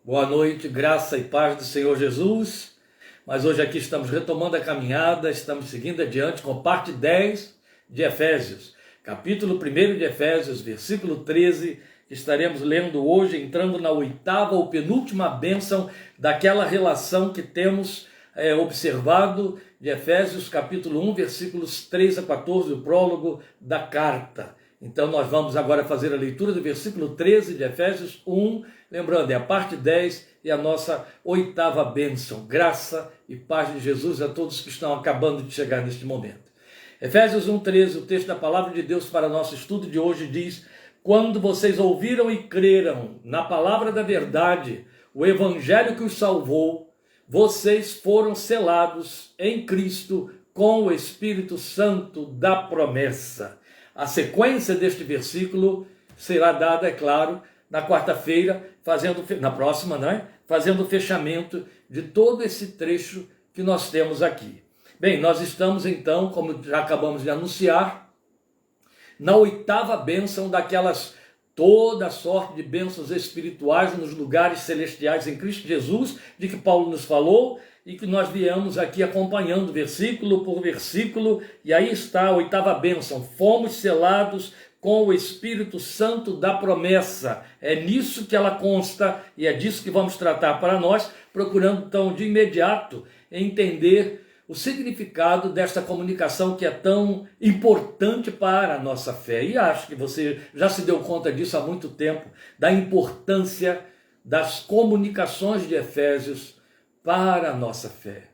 Boa noite, graça e paz do Senhor Jesus. Mas hoje aqui estamos retomando a caminhada, estamos seguindo adiante com parte 10 de Efésios. Capítulo 1 de Efésios, versículo 13, que estaremos lendo hoje, entrando na oitava ou penúltima bênção daquela relação que temos observado de Efésios, capítulo 1, versículos 3 a 14, o prólogo da carta. Então nós vamos agora fazer a leitura do versículo 13 de Efésios 1, lembrando, é a parte 10 e a nossa oitava bênção. Graça e paz de Jesus a todos que estão acabando de chegar neste momento. Efésios 1:13, o texto da palavra de Deus para nosso estudo de hoje diz: quando vocês ouviram e creram na palavra da verdade, o evangelho que os salvou, vocês foram selados em Cristo com o Espírito Santo da promessa. A sequência deste versículo será dada, é claro, na quarta-feira, na próxima, fazendo o fechamento de todo esse trecho que nós temos aqui. Bem, nós estamos então, como já acabamos de anunciar, na oitava bênção daquelas toda sorte de bênçãos espirituais nos lugares celestiais em Cristo Jesus, de que Paulo nos falou e que nós viemos aqui acompanhando versículo por versículo, e aí está a oitava bênção: fomos selados com o Espírito Santo da promessa. É nisso que ela consta e é disso que vamos tratar para nós, procurando então de imediato entender o significado desta comunicação que é tão importante para a nossa fé. E acho que você já se deu conta disso há muito tempo, da importância das comunicações de Efésios para a nossa fé.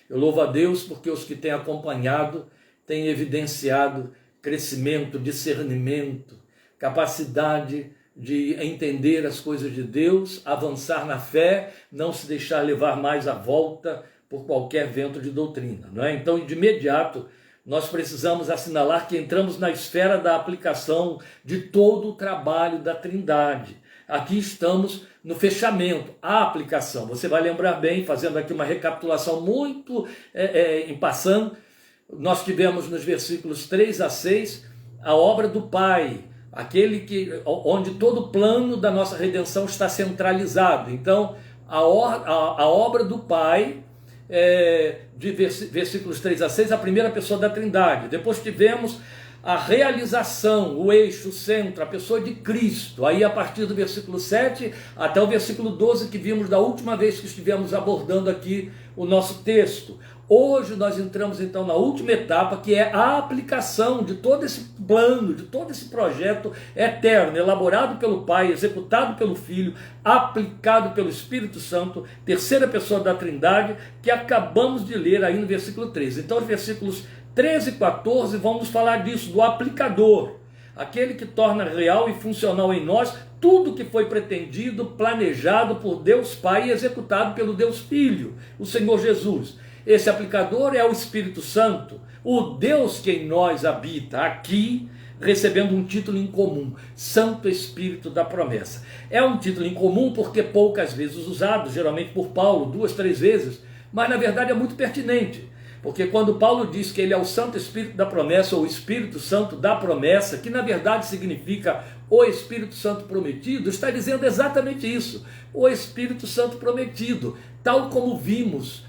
Eu louvo a Deus porque os que têm acompanhado têm evidenciado crescimento, discernimento, capacidade de entender as coisas de Deus, avançar na fé, não se deixar levar mais à volta por qualquer vento de doutrina, não é? Então, de imediato, nós precisamos assinalar que entramos na esfera da aplicação de todo o trabalho da Trindade. Aqui estamos no fechamento, a aplicação. Você vai lembrar bem, fazendo aqui uma recapitulação muito em passando, nós tivemos nos versículos 3 a 6 a obra do Pai, onde todo o plano da nossa redenção está centralizado. Então, a obra do Pai, de versículos 3 a 6, a primeira pessoa da Trindade. Depois tivemos a realização, o eixo, o centro, a pessoa de Cristo. Aí a partir do versículo 7 até o versículo 12, que vimos da última vez que estivemos abordando aqui o nosso texto. Hoje nós entramos então na última etapa, que é a aplicação de todo esse plano, de todo esse projeto eterno, elaborado pelo Pai, executado pelo Filho, aplicado pelo Espírito Santo, terceira pessoa da Trindade, que acabamos de ler aí no versículo 13. Então os versículos 13 e 14 vamos falar disso, do aplicador, aquele que torna real e funcional em nós tudo que foi pretendido, planejado por Deus Pai e executado pelo Deus Filho, o Senhor Jesus. Esse aplicador é o Espírito Santo, o Deus que em nós habita, aqui recebendo um título em comum, Santo Espírito da promessa. É um título em comum porque poucas vezes usado, geralmente por Paulo, 2, 3 vezes, mas na verdade é muito pertinente. Porque quando Paulo diz que ele é o Santo Espírito da promessa, ou o Espírito Santo da promessa, que na verdade significa o Espírito Santo prometido, está dizendo exatamente isso, o Espírito Santo prometido, tal como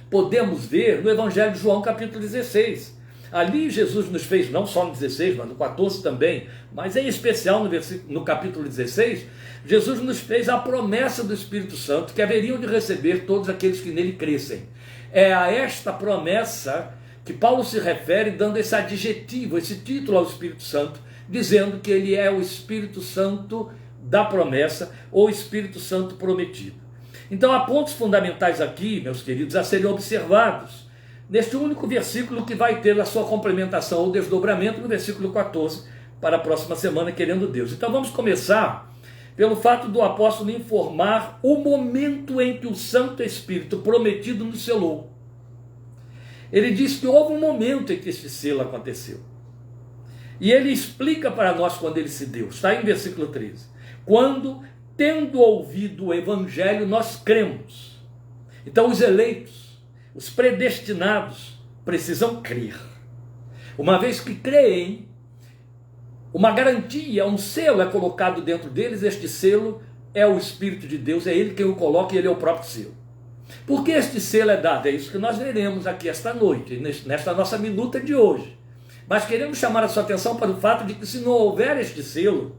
podemos ver no Evangelho de João capítulo 16. Ali Jesus nos fez, não só no 16, mas no 14 também, mas em especial no capítulo 16, Jesus nos fez a promessa do Espírito Santo, que haveriam de receber todos aqueles que nele crescem. É a esta promessa que Paulo se refere, dando esse adjetivo, esse título ao Espírito Santo, dizendo que ele é o Espírito Santo da promessa, ou Espírito Santo prometido. Então há pontos fundamentais aqui, meus queridos, a serem observados neste único versículo, que vai ter a sua complementação ou desdobramento no versículo 14 para a próxima semana, querendo Deus. Então vamos começar pelo fato do apóstolo informar o momento em que o Santo Espírito prometido nos selou. Ele diz que houve um momento em que esse selo aconteceu. E ele explica para nós quando ele se deu. Está em versículo 13. Quando, tendo ouvido o Evangelho, nós cremos. Então os eleitos, os predestinados, precisam crer. Uma vez que creem, uma garantia, um selo é colocado dentro deles. Este selo é o Espírito de Deus, é Ele quem o coloca e Ele é o próprio selo. Por que este selo é dado? É isso que nós veremos aqui esta noite, nesta nossa minuta de hoje. Mas queremos chamar a sua atenção para o fato de que se não houver este selo,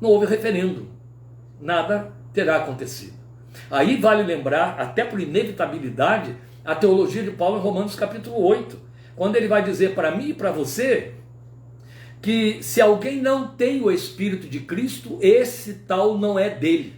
não houve referendo, nada terá acontecido. Aí vale lembrar, até por inevitabilidade, a teologia de Paulo em Romanos capítulo 8, quando ele vai dizer para mim e para você, que se alguém não tem o Espírito de Cristo, esse tal não é dele.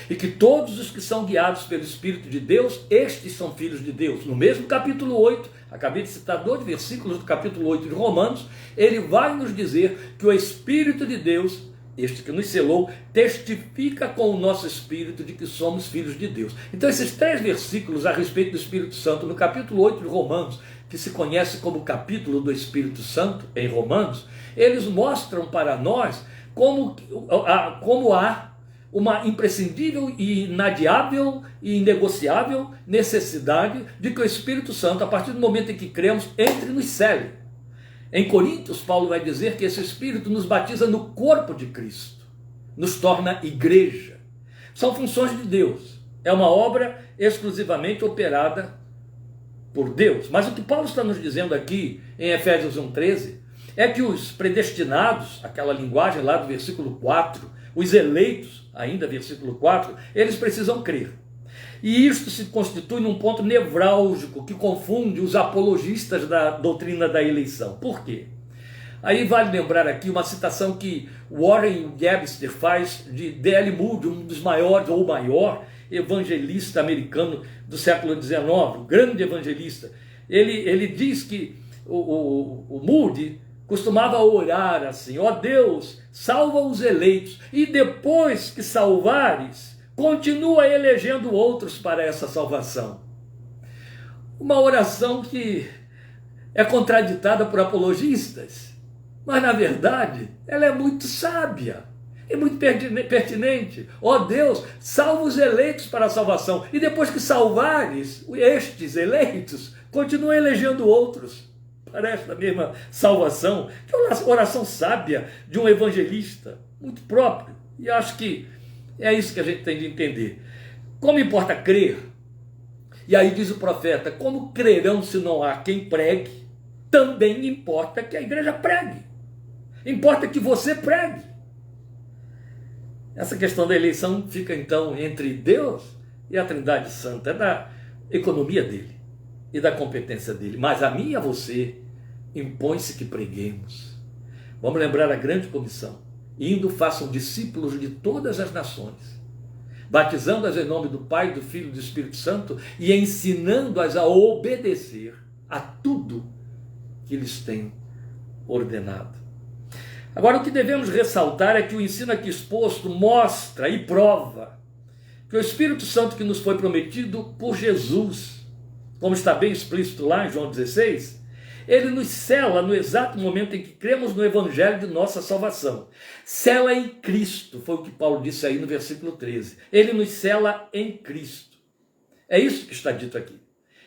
E que todos os que são guiados pelo Espírito de Deus, estes são filhos de Deus. No mesmo capítulo 8, acabei de citar 2 versículos do capítulo 8 de Romanos, ele vai nos dizer que o Espírito de Deus, este que nos selou, testifica com o nosso espírito de que somos filhos de Deus. Então esses 3 versículos a respeito do Espírito Santo, no capítulo 8 de Romanos, que se conhece como capítulo do Espírito Santo em Romanos, eles mostram para nós como há uma imprescindível e inadiável e inegociável necessidade de que o Espírito Santo, a partir do momento em que cremos, entre e nos cele. Em Coríntios, Paulo vai dizer que esse Espírito nos batiza no corpo de Cristo, nos torna igreja. São funções de Deus, é uma obra exclusivamente operada por Deus. Mas o que Paulo está nos dizendo aqui em Efésios 1,13 é que os predestinados, aquela linguagem lá do versículo 4, os eleitos, ainda versículo 4, eles precisam crer. E isto se constitui num ponto nevrálgico que confunde os apologistas da doutrina da eleição. Por quê? Aí vale lembrar aqui uma citação que Warren Webster faz de D.L. Moody, um dos maiores ou maior evangelista americano do século XIX, um grande evangelista. Ele diz que o Moody costumava orar assim: ó Deus, salva os eleitos, e depois que salvares, continua elegendo outros para essa salvação. Uma oração que é contraditada por apologistas, mas na verdade ela é muito sábia e muito pertinente. Ó Deus, salva os eleitos para a salvação, e depois que salvares estes eleitos, continua elegendo outros para esta mesma salvação. Que é uma oração sábia de um evangelista, muito próprio. E acho que é isso que a gente tem de entender. Como importa crer? E aí diz o profeta: como crerão se não há quem pregue? Também importa que a igreja pregue. Importa que você pregue. Essa questão da eleição fica então entre Deus e a Trindade Santa, é da economia dele e da competência dele. Mas a mim e a você impõe-se que preguemos. Vamos lembrar a grande comissão: indo, façam discípulos de todas as nações, batizando-as em nome do Pai, do Filho e do Espírito Santo, e ensinando-as a obedecer a tudo que lhes tem ordenado. Agora, o que devemos ressaltar é que o ensino aqui exposto mostra e prova que o Espírito Santo que nos foi prometido por Jesus, como está bem explícito lá em João 16, ele nos sela no exato momento em que cremos no Evangelho de nossa salvação. Sela em Cristo, foi o que Paulo disse aí no versículo 13. Ele nos sela em Cristo. É isso que está dito aqui.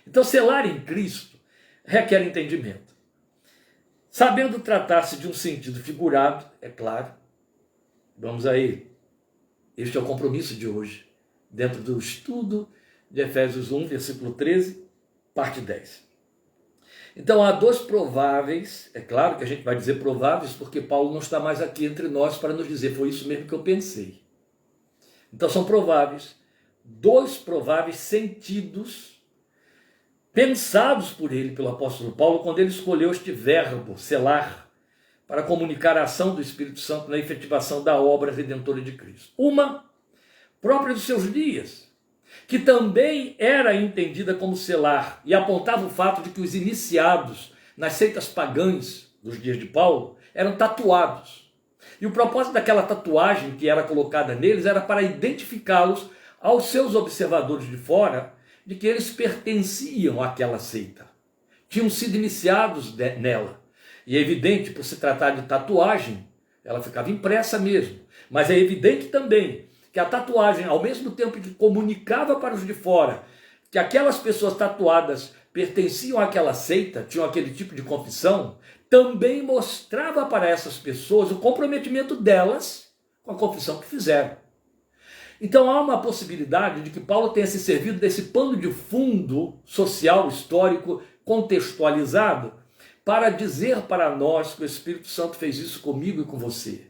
Então, selar em Cristo requer entendimento. Sabendo tratar-se de um sentido figurado, é claro, vamos a ele. Este é o compromisso de hoje, dentro do estudo de Efésios 1, versículo 13, parte 10. Então há 2 prováveis, é claro que a gente vai dizer prováveis, porque Paulo não está mais aqui entre nós para nos dizer, foi isso mesmo que eu pensei. Então são prováveis, 2 prováveis sentidos, pensados por ele, pelo apóstolo Paulo, quando ele escolheu este verbo, selar, para comunicar a ação do Espírito Santo na efetivação da obra redentora de Cristo. Uma, própria dos seus dias, que também era entendida como selar, e apontava o fato de que os iniciados nas seitas pagãs dos dias de Paulo eram tatuados. E o propósito daquela tatuagem que era colocada neles era para identificá-los aos seus observadores de fora, de que eles pertenciam àquela seita. Tinham sido iniciados nela. E é evidente, por se tratar de tatuagem, ela ficava impressa mesmo. Mas é evidente também que a tatuagem, ao mesmo tempo que comunicava para os de fora que aquelas pessoas tatuadas pertenciam àquela seita, tinham aquele tipo de confissão, também mostrava para essas pessoas o comprometimento delas com a confissão que fizeram. Então há uma possibilidade de que Paulo tenha se servido desse pano de fundo social, histórico, contextualizado, para dizer para nós que o Espírito Santo fez isso comigo e com você.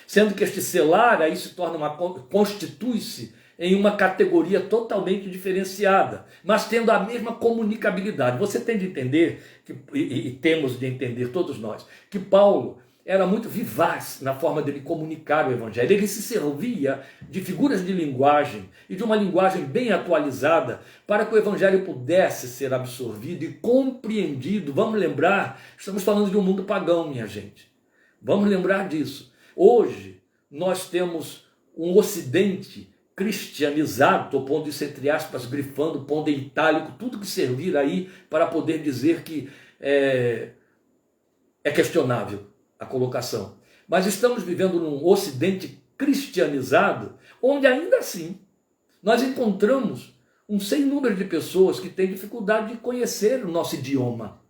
Sendo que este selar aí se torna constitui-se em uma categoria totalmente diferenciada, mas tendo a mesma comunicabilidade. Você tem de entender, e temos de entender todos nós, que Paulo era muito vivaz na forma dele comunicar o Evangelho. Ele se servia de figuras de linguagem e de uma linguagem bem atualizada para que o Evangelho pudesse ser absorvido e compreendido. Vamos lembrar, estamos falando de um mundo pagão, minha gente. Vamos lembrar disso. Hoje nós temos um Ocidente cristianizado, estou pondo isso entre aspas, grifando, pondo em itálico, tudo que servir aí para poder dizer que é questionável a colocação. Mas estamos vivendo num Ocidente cristianizado, onde ainda assim nós encontramos um sem número de pessoas que têm dificuldade de conhecer o nosso idioma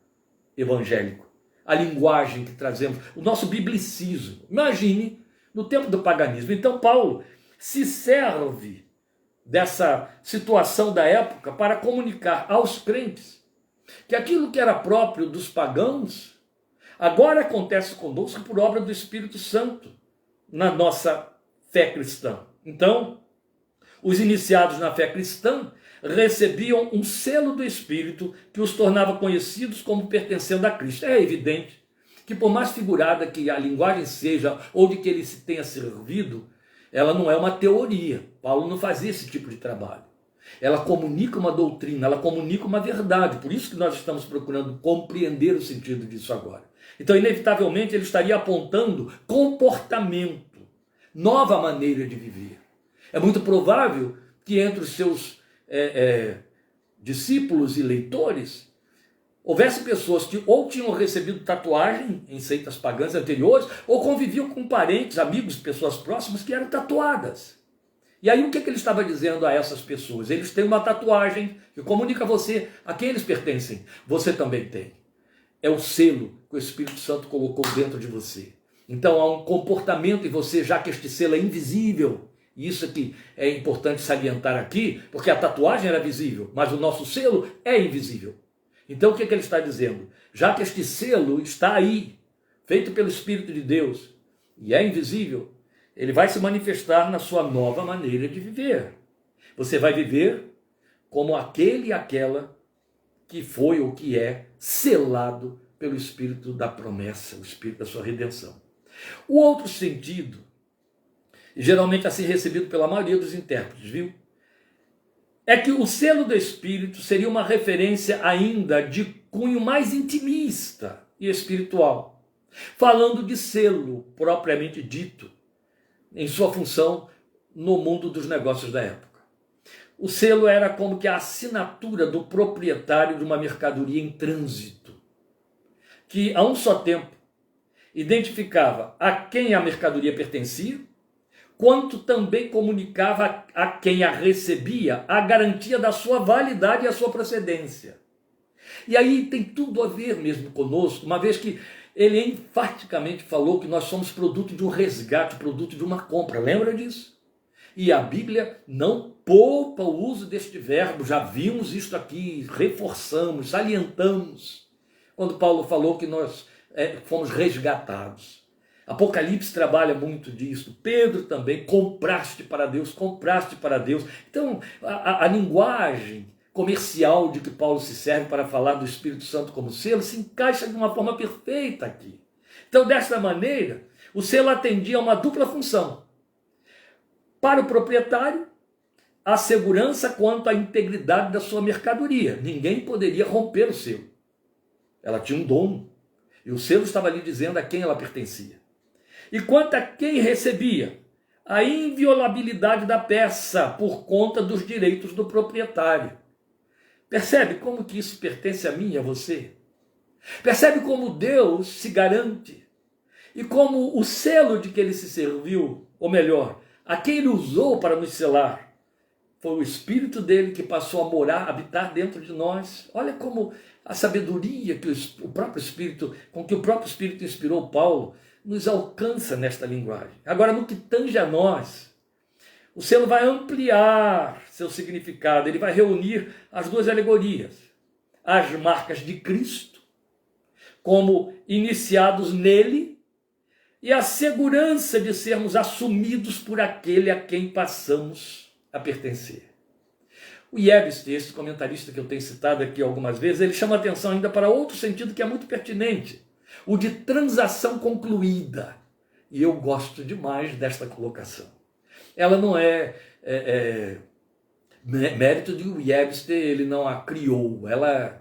evangélico, a linguagem que trazemos, o nosso biblicismo. Imagine no tempo do paganismo. Então Paulo se serve dessa situação da época para comunicar aos crentes que aquilo que era próprio dos pagãos agora acontece conosco por obra do Espírito Santo na nossa fé cristã. Então, os iniciados na fé cristã recebiam um selo do Espírito que os tornava conhecidos como pertencendo a Cristo. É evidente que por mais figurada que a linguagem seja ou de que ele se tenha servido, ela não é uma teoria. Paulo não fazia esse tipo de trabalho. Ela comunica uma doutrina, ela comunica uma verdade. Por isso que nós estamos procurando compreender o sentido disso agora. Então, inevitavelmente, ele estaria apontando comportamento, nova maneira de viver. É muito provável que entre os seus discípulos e leitores houvesse pessoas que ou tinham recebido tatuagem em seitas pagãs anteriores, ou conviviam com parentes, amigos, pessoas próximas que eram tatuadas. E aí o que ele estava dizendo a essas pessoas? Eles têm uma tatuagem que comunica a você a quem eles pertencem. Você também tem. É o selo que o Espírito Santo colocou dentro de você. Então há um comportamento em você, já que este selo é invisível. E isso aqui é importante salientar aqui, porque a tatuagem era visível, mas o nosso selo é invisível. Então o que ele está dizendo? Já que este selo está aí, feito pelo Espírito de Deus, e é invisível, ele vai se manifestar na sua nova maneira de viver. Você vai viver como aquele e aquela que foi ou que é selado pelo Espírito da promessa, o Espírito da sua redenção. O outro sentido, geralmente assim recebido pela maioria dos intérpretes, viu? É que o selo do Espírito seria uma referência ainda de cunho mais intimista e espiritual, falando de selo propriamente dito, em sua função no mundo dos negócios da época. O selo era como que a assinatura do proprietário de uma mercadoria em trânsito, que a um só tempo identificava a quem a mercadoria pertencia, quanto também comunicava a quem a recebia a garantia da sua validade e a sua procedência. E aí tem tudo a ver mesmo conosco, uma vez que ele enfaticamente falou que nós somos produto de um resgate, produto de uma compra. Lembra disso? E a Bíblia não poupa o uso deste verbo, já vimos isto aqui, reforçamos, salientamos, quando Paulo falou que nós fomos resgatados. Apocalipse trabalha muito disso. Pedro também, compraste para Deus, compraste para Deus. Então, a linguagem comercial de que Paulo se serve para falar do Espírito Santo como selo se encaixa de uma forma perfeita aqui. Então, desta maneira, o selo atendia a uma dupla função. Para o proprietário, a segurança quanto à integridade da sua mercadoria. Ninguém poderia romper o selo. Ela tinha um dono. E o selo estava ali dizendo a quem ela pertencia. E quanto a quem recebia, a inviolabilidade da peça por conta dos direitos do proprietário. Percebe como que isso pertence a mim e a você? Percebe como Deus se garante? E como o selo de que ele se serviu, ou melhor, a quem ele usou para nos selar, foi o Espírito dele que passou a morar, habitar dentro de nós. Olha como a sabedoria que o próprio Espírito, com que o próprio Espírito inspirou Paulo, nos alcança nesta linguagem. Agora, no que tange a nós, o selo vai ampliar seu significado, ele vai reunir as duas alegorias, as marcas de Cristo, como iniciados nele, e a segurança de sermos assumidos por aquele a quem passamos a pertencer. O Webster, esse comentarista que eu tenho citado aqui algumas vezes, ele chama atenção ainda para outro sentido que é muito pertinente, o de transação concluída. E eu gosto demais desta colocação. Ela não é mérito de Webster, ele não a criou, ela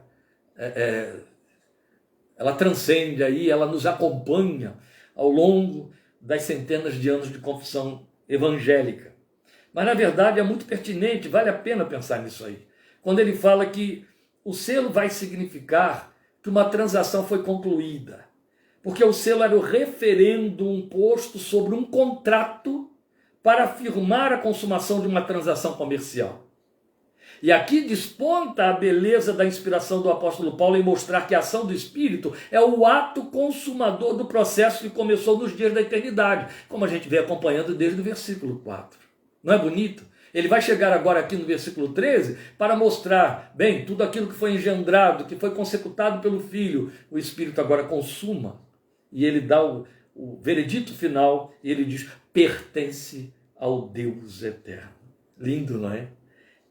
transcende aí, ela nos acompanha ao longo das centenas de anos de confissão evangélica. Mas, na verdade, é muito pertinente, vale a pena pensar nisso aí. Quando ele fala que o selo vai significar que uma transação foi concluída. Porque o selo era o referêndum posto sobre um contrato para afirmar a consumação de uma transação comercial. E aqui desponta a beleza da inspiração do apóstolo Paulo em mostrar que a ação do Espírito é o ato consumador do processo que começou nos dias da eternidade, como a gente vem acompanhando desde o versículo 4. Não é bonito? Ele vai chegar agora aqui no versículo 13 para mostrar, bem, tudo aquilo que foi engendrado, que foi consecutado pelo Filho, o Espírito agora consuma. E ele dá o veredito final e ele diz, pertence ao Deus eterno. Lindo, não é?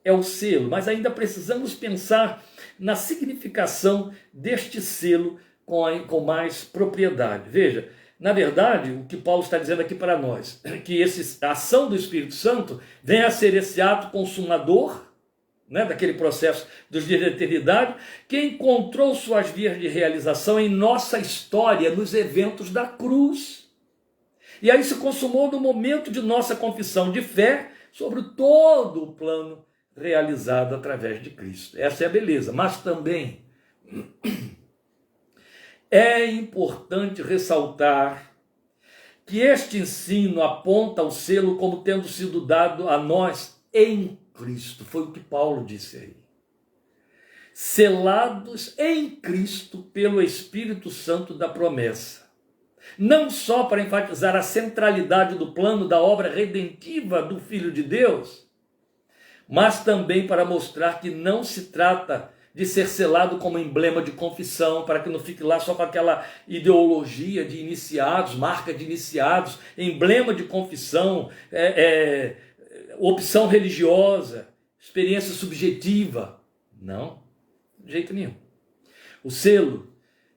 É o selo, mas ainda precisamos pensar na significação deste selo com mais propriedade. Veja, na verdade, o que Paulo está dizendo aqui para nós, é que a ação do Espírito Santo vem a ser esse ato consumador, né, daquele processo dos dias da eternidade, que encontrou suas vias de realização em nossa história, nos eventos da cruz. E aí se consumou no momento de nossa confissão de fé sobre todo o plano realizado através de Cristo. Essa é a beleza, mas também é importante ressaltar que este ensino aponta o selo como tendo sido dado a nós em Cristo. Foi o que Paulo disse aí. Selados em Cristo pelo Espírito Santo da promessa. Não só para enfatizar a centralidade do plano da obra redentiva do Filho de Deus, mas também para mostrar que não se trata de ser selado como emblema de confissão, para que não fique lá só com aquela ideologia de iniciados, marca de iniciados, emblema de confissão, opção religiosa, experiência subjetiva. Não, de jeito nenhum. O selo,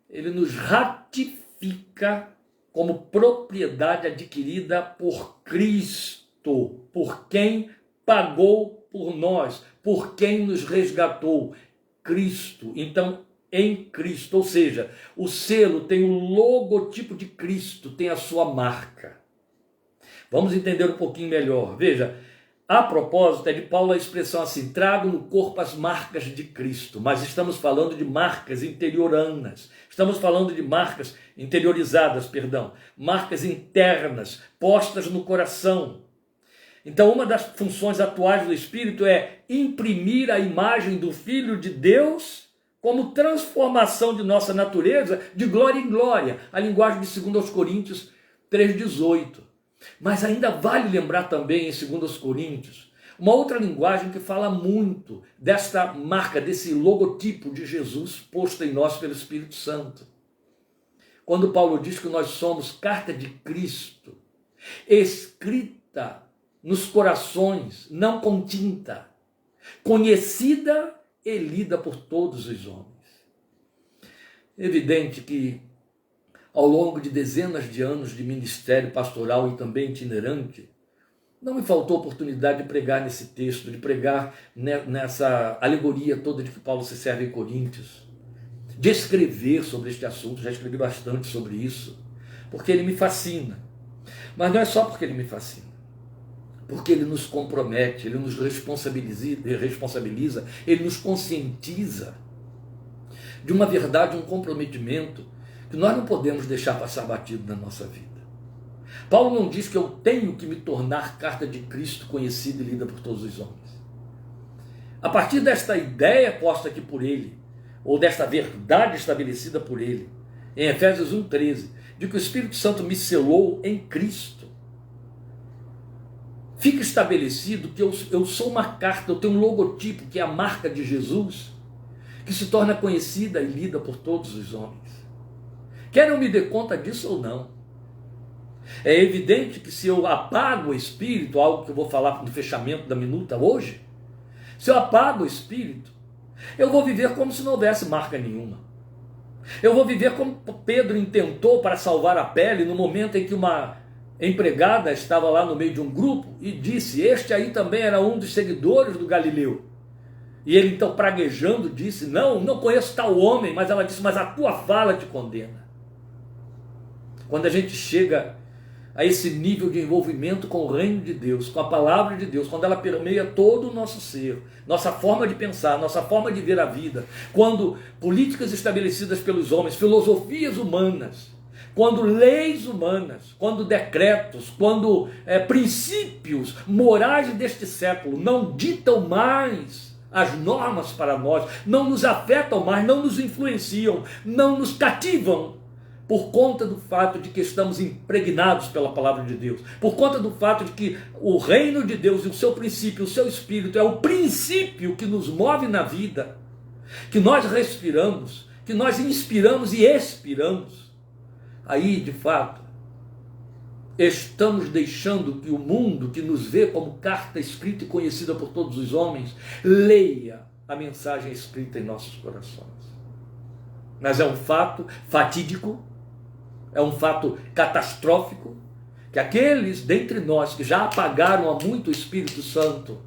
ele nos ratifica como propriedade adquirida por Cristo, por quem pagou por nós, por quem nos resgatou, Cristo. Então, em Cristo, ou seja, o selo tem o logotipo de Cristo, tem a sua marca. Vamos entender um pouquinho melhor. Veja, a propósito é de Paulo a expressão assim, trago no corpo as marcas de Cristo, mas estamos falando de marcas interioranas, estamos falando de marcas interiorizadas, marcas internas, postas no coração. Então, uma das funções atuais do Espírito é imprimir a imagem do Filho de Deus como transformação de nossa natureza de glória em glória, a linguagem de 2 Coríntios 3,18. Mas ainda vale lembrar também em 2 Coríntios uma outra linguagem que fala muito desta marca, desse logotipo de Jesus posto em nós pelo Espírito Santo. Quando Paulo diz que nós somos carta de Cristo, escrita nos corações, não com tinta, conhecida e lida por todos os homens. Evidente que, ao longo de dezenas de anos de ministério pastoral e também itinerante, não me faltou oportunidade de pregar nesse texto, de pregar nessa alegoria toda de que Paulo se serve em Coríntios, de escrever sobre este assunto, já escrevi bastante sobre isso, porque ele me fascina. Mas não é só porque ele me fascina. Porque ele nos compromete, ele nos responsabiliza, ele nos conscientiza de uma verdade, um comprometimento que nós não podemos deixar passar batido na nossa vida. Paulo não diz que eu tenho que me tornar carta de Cristo conhecida e lida por todos os homens. A partir desta ideia posta aqui por ele, ou desta verdade estabelecida por ele, em Efésios 1,13, de que o Espírito Santo me selou em Cristo, fica estabelecido que eu sou uma carta, eu tenho um logotipo que é a marca de Jesus, que se torna conhecida e lida por todos os homens. Quer eu me dê conta disso ou não? É evidente que se eu apago o espírito, algo que eu vou falar no fechamento da minuta hoje, se eu apago o espírito, eu vou viver como se não houvesse marca nenhuma. Eu vou viver como Pedro intentou para salvar a pele no momento em que uma empregada estava lá no meio de um grupo e disse: este aí também era um dos seguidores do Galileu. E ele então, praguejando, disse: não conheço tal homem. Mas ela disse: mas a tua fala te condena. Quando a gente chega a esse nível de envolvimento com o reino de Deus, com a palavra de Deus, quando ela permeia todo o nosso ser, nossa forma de pensar, nossa forma de ver a vida, quando políticas estabelecidas pelos homens, filosofias humanas, quando leis humanas, quando decretos, quando princípios morais deste século não ditam mais as normas para nós, não nos afetam mais, não nos influenciam, não nos cativam, por conta do fato de que estamos impregnados pela palavra de Deus, por conta do fato de que o reino de Deus e o seu princípio, o seu espírito é o princípio que nos move na vida, que nós respiramos, que nós inspiramos e expiramos, aí de fato estamos deixando que o mundo, que nos vê como carta escrita e conhecida por todos os homens, leia a mensagem escrita em nossos corações. Mas é um fato fatídico, é um fato catastrófico, que aqueles dentre nós que já apagaram há muito o Espírito Santo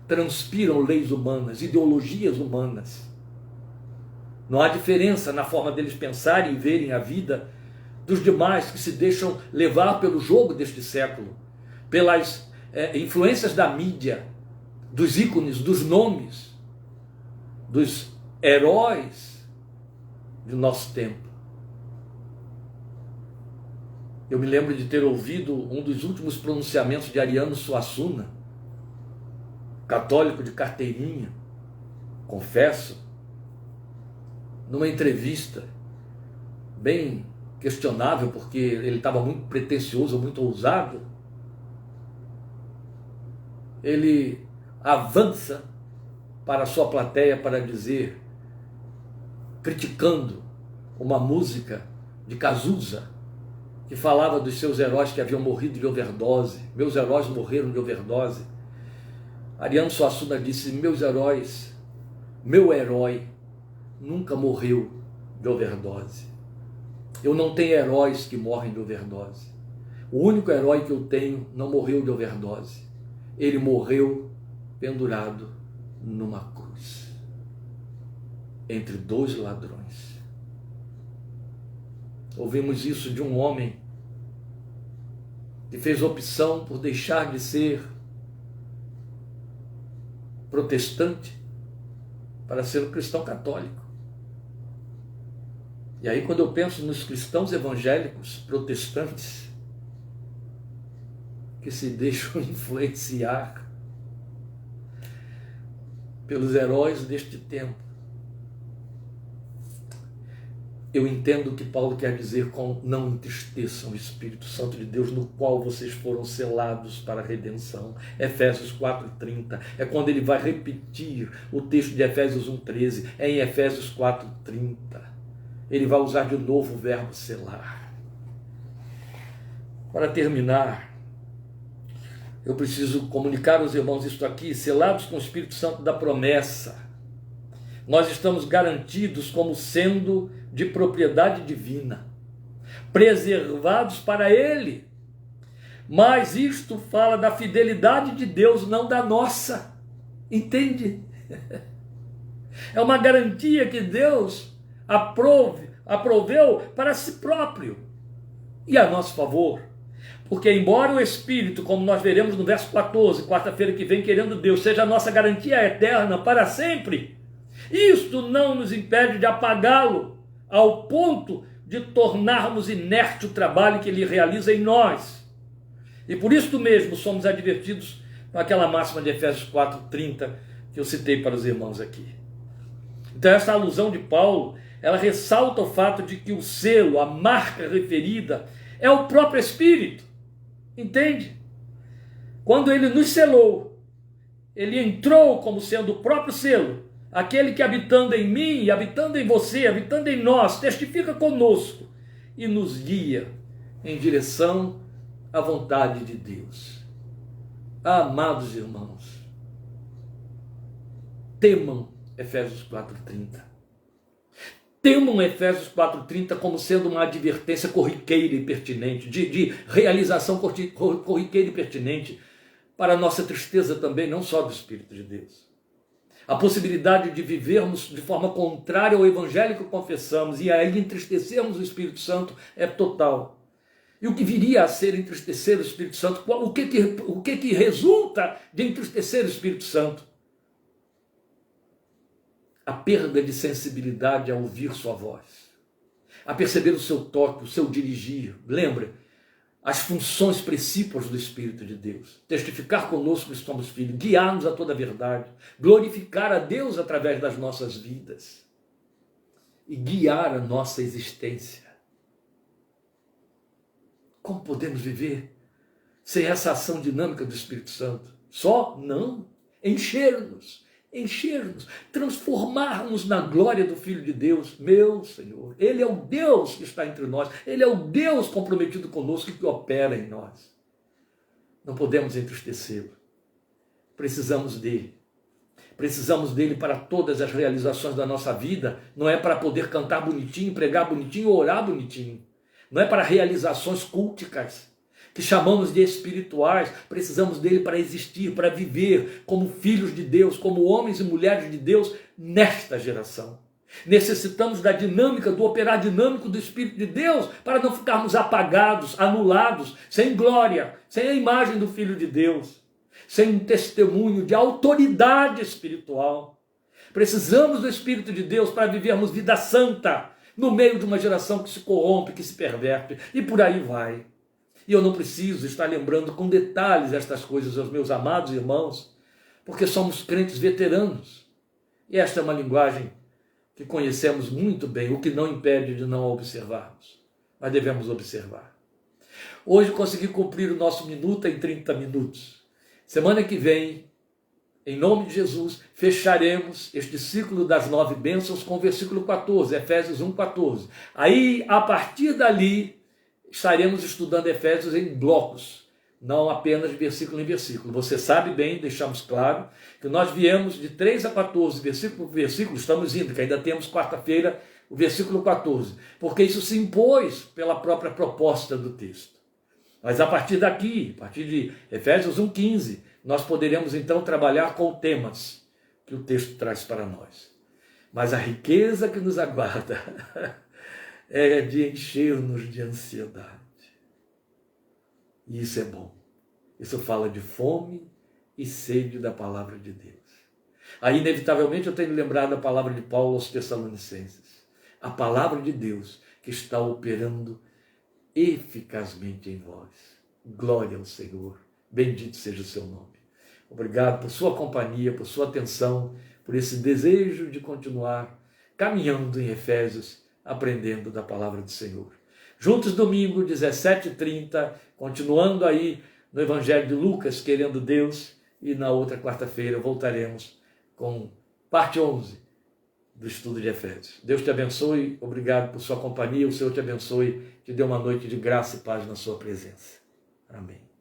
transpiram leis humanas, ideologias humanas. Não há diferença na forma deles pensarem e verem a vida dos demais que se deixam levar pelo jogo deste século, pelas influências da mídia, dos ícones, dos nomes, dos heróis do nosso tempo. Eu me lembro de ter ouvido um dos últimos pronunciamentos de Ariano Suassuna, católico de carteirinha, confesso, numa entrevista bem questionável, porque ele estava muito pretensioso, muito ousado. Ele avança para a sua plateia para dizer, criticando uma música de Cazuza, que falava dos seus heróis que haviam morrido de overdose. Meus heróis morreram de overdose. Ariano Suassuna disse: meus heróis, meu herói nunca morreu de overdose. Eu não tenho heróis que morrem de overdose. O único herói que eu tenho não morreu de overdose. Ele morreu pendurado numa cruz, entre dois ladrões. Ouvimos isso de um homem que fez opção por deixar de ser protestante para ser um cristão católico. E aí, quando eu penso nos cristãos evangélicos protestantes que se deixam influenciar pelos heróis deste tempo, eu entendo o que Paulo quer dizer com não entristeçam o Espírito Santo de Deus, no qual vocês foram selados para a redenção. Efésios 4:30, é quando ele vai repetir o texto de Efésios 1:13, é em Efésios 4:30. Ele vai usar de novo o verbo selar. Para terminar, eu preciso comunicar aos irmãos isto aqui: selados com o Espírito Santo da promessa, nós estamos garantidos como sendo de propriedade divina, preservados para Ele. Mas isto fala da fidelidade de Deus, não da nossa. Entende? É uma garantia que Deus aproveu para si próprio e a nosso favor. Porque embora o Espírito, como nós veremos no verso 14, quarta-feira que vem, querendo Deus, seja a nossa garantia eterna para sempre, isto não nos impede de apagá-lo ao ponto de tornarmos inerte o trabalho que ele realiza em nós. E por isso mesmo somos advertidos com aquela máxima de Efésios 4:30 que eu citei para os irmãos aqui. Então essa alusão de Paulo, ela ressalta o fato de que o selo, a marca referida, é o próprio Espírito. Entende? quando ele nos selou, ele entrou como sendo o próprio selo, aquele que habitando em mim, habitando em você, habitando em nós, testifica conosco e nos guia em direção à vontade de Deus. Amados irmãos, temam Efésios 4:30. Temam Efésios 4:30 como sendo uma advertência corriqueira e pertinente, de realização corriqueira e pertinente para a nossa tristeza também, não só do Espírito de Deus. A possibilidade de vivermos de forma contrária ao evangelho que confessamos e aí entristecermos o Espírito Santo é total. E o que viria a ser entristecer o Espírito Santo? O que resulta de entristecer o Espírito Santo? A perda de sensibilidade a ouvir sua voz, a perceber o seu toque, o seu dirigir. Lembra? As funções principais do Espírito de Deus. Testificar conosco que somos filhos, guiar-nos a toda a verdade, glorificar a Deus através das nossas vidas e guiar a nossa existência. Como podemos viver sem essa ação dinâmica do Espírito Santo? Só? Não. Encher-nos, transformar-nos na glória do Filho de Deus, meu Senhor. Ele é o Deus que está entre nós, Ele é o Deus comprometido conosco e que opera em nós. Não podemos entristecê-lo. Precisamos dele. Precisamos dele para todas as realizações da nossa vida. Não é para poder cantar bonitinho, pregar bonitinho ou orar bonitinho. Não é para realizações culticas, que chamamos de espirituais. Precisamos dele para existir, para viver como filhos de Deus, como homens e mulheres de Deus nesta geração. Necessitamos da dinâmica, do operar dinâmico do Espírito de Deus para não ficarmos apagados, anulados, sem glória, sem a imagem do Filho de Deus, sem um testemunho de autoridade espiritual. Precisamos do Espírito de Deus para vivermos vida santa no meio de uma geração que se corrompe, que se perverte, e por aí vai. E eu não preciso estar lembrando com detalhes estas coisas aos meus amados irmãos, porque somos crentes veteranos. E esta é uma linguagem que conhecemos muito bem, o que não impede de não observarmos. Mas devemos observar. Hoje consegui cumprir o nosso minuto em 30 minutos. Semana que vem, em nome de Jesus, fecharemos este ciclo das 9 bênçãos com o versículo 14, Efésios 1:14. Aí, a partir dali, estaremos estudando Efésios em blocos, não apenas de versículo em versículo. Você sabe bem, deixamos claro, que nós viemos de 3 a 14, versículo por versículo, estamos indo, que ainda temos quarta-feira o versículo 14, porque isso se impôs pela própria proposta do texto. Mas a partir daqui, a partir de Efésios 1:15, nós poderemos então trabalhar com temas que o texto traz para nós. Mas a riqueza que nos aguarda é de encher-nos de ansiedade. E isso é bom. Isso fala de fome e sede da palavra de Deus. Aí, inevitavelmente, eu tenho lembrado a palavra de Paulo aos Tessalonicenses. A palavra de Deus que está operando eficazmente em vós. Glória ao Senhor. Bendito seja o seu nome. Obrigado por sua companhia, por sua atenção, por esse desejo de continuar caminhando em Efésios, aprendendo da palavra do Senhor. Juntos domingo, 17h30, continuando aí no Evangelho de Lucas, querendo Deus, e na outra quarta-feira voltaremos com parte 11 do estudo de Efésios. Deus te abençoe, obrigado por sua companhia, o Senhor te abençoe, te dê uma noite de graça e paz na sua presença. Amém.